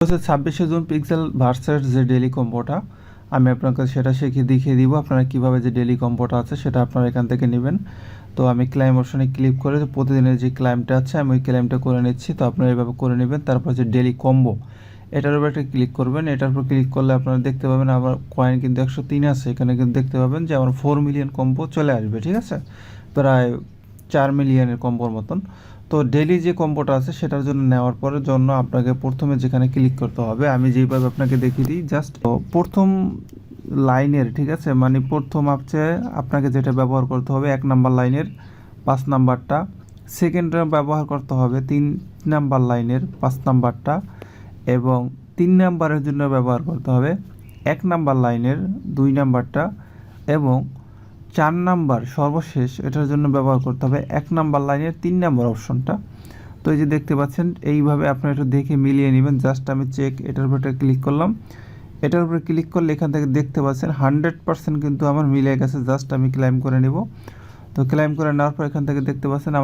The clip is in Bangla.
হচ্ছে 26শে জুন পিক্সেল ভার্সেস যে ডেইলি কম্বোটা আমি আপনাকে সেটা দেখিয়ে দিব আপনারা কিভাবে যে ডেইলি কম্বোটা আছে সেটা আপনারা এখান থেকে নেবেন। তো আমি ক্লাইম অপশনে ক্লিক করে প্রতিদিনের যে ক্লাইমটা আছে আমি ওই ক্লাইমটা করে নিচ্ছি। তো আপনারা এইভাবে করে নেবেন। তারপর যে ডেইলি কম্বো এটার উপর একটা ক্লিক করবেন। এটার উপর ক্লিক করলে আপনারা দেখতে পাবেন আমার কয়েন কিন্তু 103 আছে। এখানে কিন্তু দেখতে পাবেন যে আমার 4 মিলিয়ন কম্বো চলে আসবে, ঠিক আছে, প্রায় 4 মিলিয়নের কম্বোর মতন। তো ডেইলি যে কম্বোটা আছে সেটার জন্য নেওয়ার পরের জন্য আপনাকে প্রথমে যেখানে ক্লিক করতে হবে আমি যেইভাবে আপনাকে দেখিয়ে দিই, জাস্ট প্রথম লাইনের, ঠিক আছে, মানে প্রথম আপনাকে যেটা ব্যবহার করতে হবে 1 নাম্বার লাইনের 5 নাম্বারটা, সেকেন্ডটা ব্যবহার করতে হবে 3 নাম্বার লাইনের 5 নাম্বারটা, এবং 3 নাম্বারের জন্য ব্যবহার করতে হবে 1 নাম্বার লাইনের 2 নাম্বারটা, এবং 4 নাম্বার সর্বশেষ এটার জন্য ব্যবহার করতে হবে 1 নাম্বার লাইনের 3 নাম্বার অপশনটা। তো এই যে দেখতে পাচ্ছেন এইভাবে আপনারা একটু দেখে মিলিয়ে নেবেন। জাস্ট আমি চেক এটার উপর ক্লিক করলাম। এটার উপরে ক্লিক করলে এখান থেকে দেখতে পাচ্ছেন 100% কিন্তু আমার মিলে গেছে। জাস্ট আমি ক্লাইম করে নেব। তো ক্লাইম করে নেওয়ার পর এখান থেকে দেখতে পাচ্ছেন